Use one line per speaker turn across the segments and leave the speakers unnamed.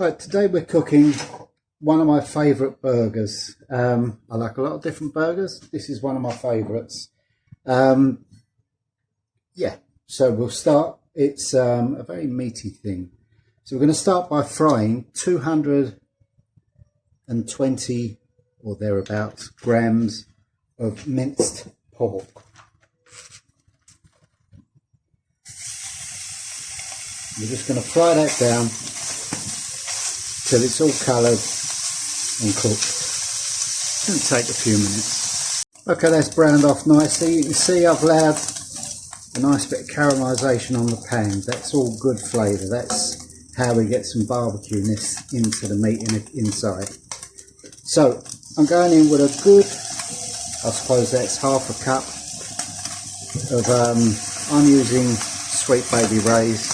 Right, today we're cooking one of my favourite burgers. I like a lot of different burgers. This is one of my favourites. Yeah, so we'll start. It's a very meaty thing. So we're going to start by frying 220 or thereabouts grams of minced pork. We're just going to fry that down till it's all coloured and cooked. It's going to take a few minutes. Okay, that's browned off nicely. You can see I've allowed a nice bit of caramelisation on the pan. That's all good flavour. That's how we get some barbecue-ness into the meat inside. So I'm going in with a good, I suppose that's half a cup of, I'm using Sweet Baby Ray's.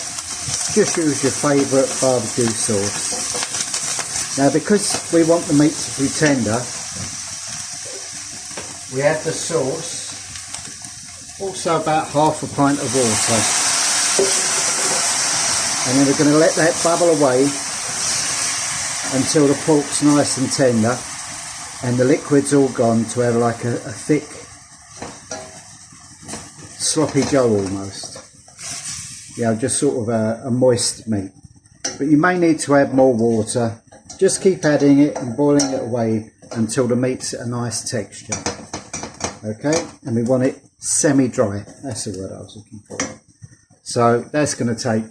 Just use your favourite barbecue sauce. Now, because we want the meat to be tender, we add the sauce, also about half a pint of water, and then we're going to let that bubble away until the pork's nice and tender and the liquid's all gone, to have like a thick sloppy joe almost. Yeah, just sort of a moist meat. But you may need to add more water. Just keep adding it and boiling it away until the meat's a nice texture. Okay, and we want it semi-dry. That's the word I was looking for. So that's going to take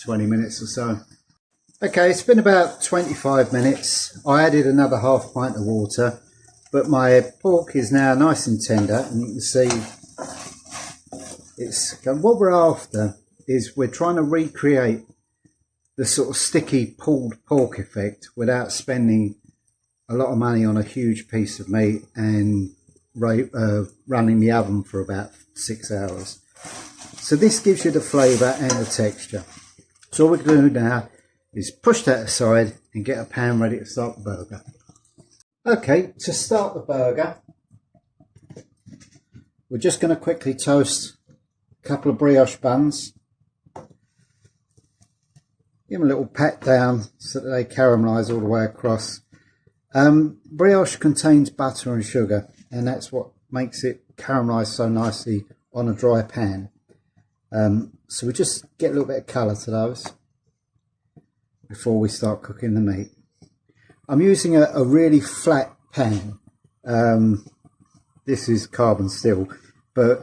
20 minutes or so. Okay, it's been about 25 minutes. I added another half pint of water, but my pork is now nice and tender, and you can see it's what we're after is we're trying to recreate the sort of sticky pulled pork effect without spending a lot of money on a huge piece of meat and running the oven for about 6 hours. So this gives you the flavour and the texture. So all we're going to do now is push that aside and get a pan ready to start the burger. Okay, to start the burger, we're just going to quickly toast a couple of brioche buns. Give them a little pat down so that they caramelise all the way across. Brioche contains butter and sugar, and that's what makes it caramelise so nicely on a dry pan. So we just get a little bit of colour to those before we start cooking the meat. I'm using a really flat pan. This is carbon steel, but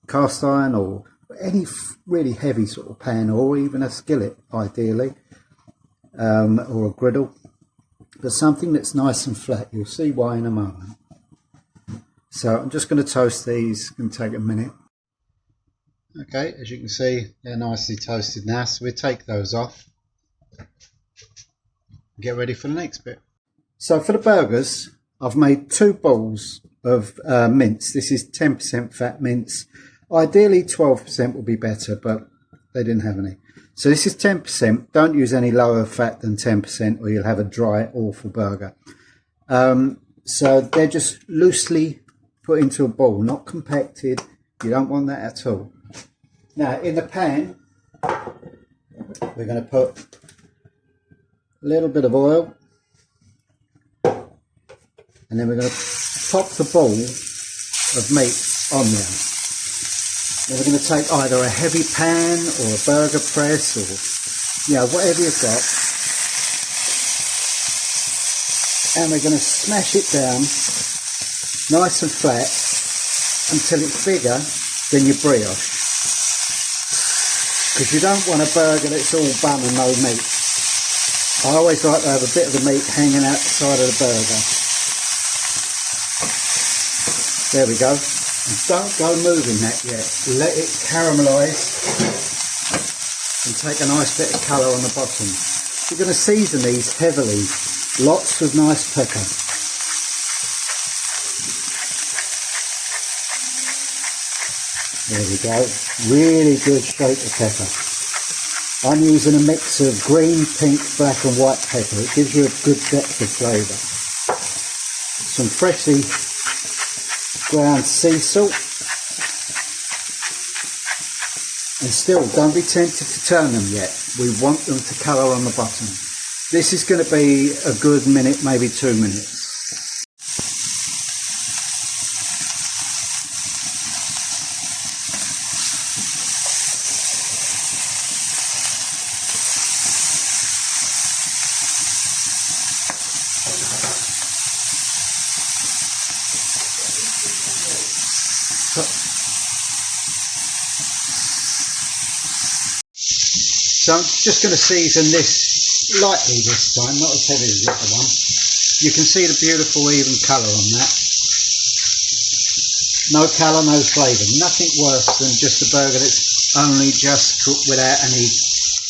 cast iron or any really heavy sort of pan, or even a skillet ideally, or a griddle, but something that's nice and flat. You'll see why in a moment. So I'm just going to toast these. It's going to take a minute. Okay, as you can see, they're nicely toasted now, so we'll take those off. Get ready for the next bit. So for the burgers, I've made 2 balls of mince. This is 10% fat mince. Ideally 12% would be better, but they didn't have any. So this is 10%. Don't use any lower fat than 10% or you'll have a dry, awful burger. So they're just loosely put into a ball, not compacted. You don't want that at all. Now in the pan, we're going to put a little bit of oil, and then we're going to pop the ball of meat on there. Then we're going to take either a heavy pan or a burger press, or whatever you've got, and we're going to smash it down nice and flat until it's bigger than your brioche, because you don't want a burger that's all bun and no meat. I always like to have a bit of the meat hanging out the side of the burger. There we go. And don't go moving that yet. Let it caramelise and take a nice bit of colour on the bottom. You're going to season these heavily. Lots of nice pepper. There we go. Really good shake of pepper. I'm using a mix of green, pink, black and white pepper. It gives you a good depth of flavour. Some freshly ground sea salt. And still, don't be tempted to turn them yet. We want them to colour on the bottom. This is going to be a good minute, maybe 2 minutes. So I'm just going to season this lightly this time, not as heavy as the other one. You can see the beautiful even colour on that. No colour, no flavour. Nothing worse than just a burger that's only just cooked without any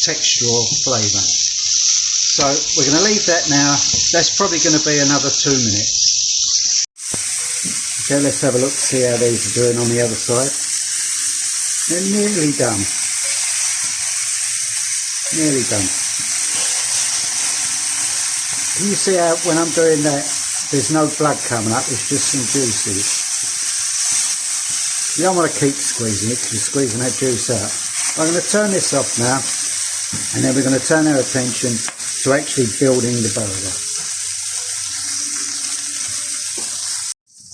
texture or flavour. So we're going to leave that now. That's probably going to be another 2 minutes. Okay, let's have a look to see how these are doing on the other side. They're nearly done. Nearly done. Can you see how when I'm doing that there's no blood coming up, it's just some juices. You don't want to keep squeezing it because you're squeezing that juice out. I'm going to turn this off now and then we're going to turn our attention to actually building the burger.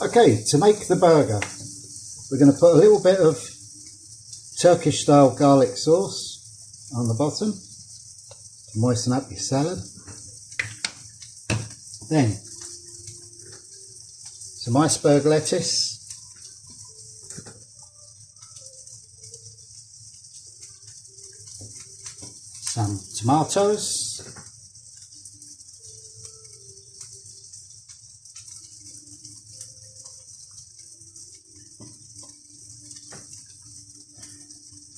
Okay, to make the burger we're going to put a little bit of Turkish style garlic sauce on the bottom to moisten up your salad. Then some iceberg lettuce, some tomatoes,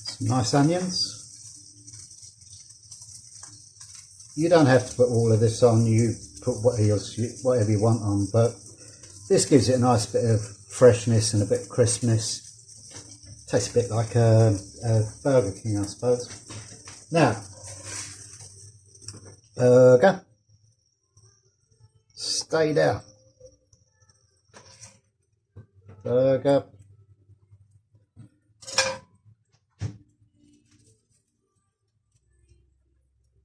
some nice onions. You don't have to put all of this on, you put whatever you want on, but this gives it a nice bit of freshness and a bit of crispness. Tastes a bit like a Burger King, I suppose. Now, burger, stay down, burger,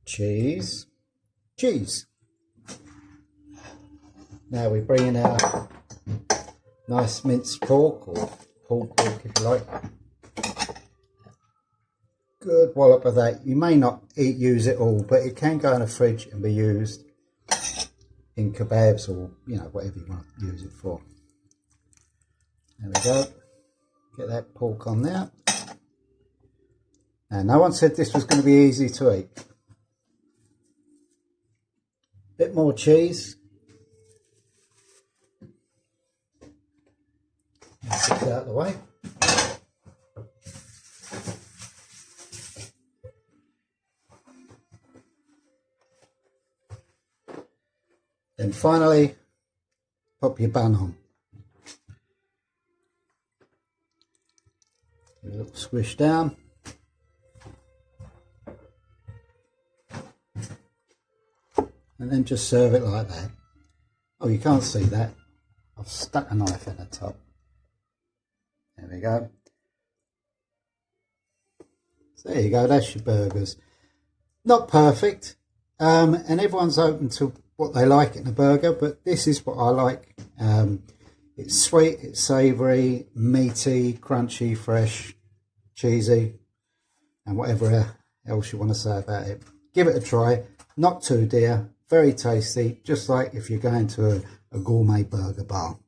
cheese, cheese. Now we bring in our nice minced pork, or pulled pork if you like. Good wallop of that. You may not use it all, but it can go in the fridge and be used in kebabs or, you know, whatever you want to use it for. There we go. Get that pork on there. Now, no one said this was going to be easy to eat. Bit more cheese. Get it out of the way. Then finally, pop your bun on. A little squish down. And then just serve it like that. Oh, you can't see that. I've stuck a knife in the top. There we go. So there you go, that's your burgers. Not perfect, and everyone's open to what they like in a burger, but this is what I like. It's sweet, it's savoury, meaty, crunchy, fresh, cheesy, and whatever else you want to say about it. Give it a try. Not too dear, very tasty, just like if you're going to a gourmet burger bar.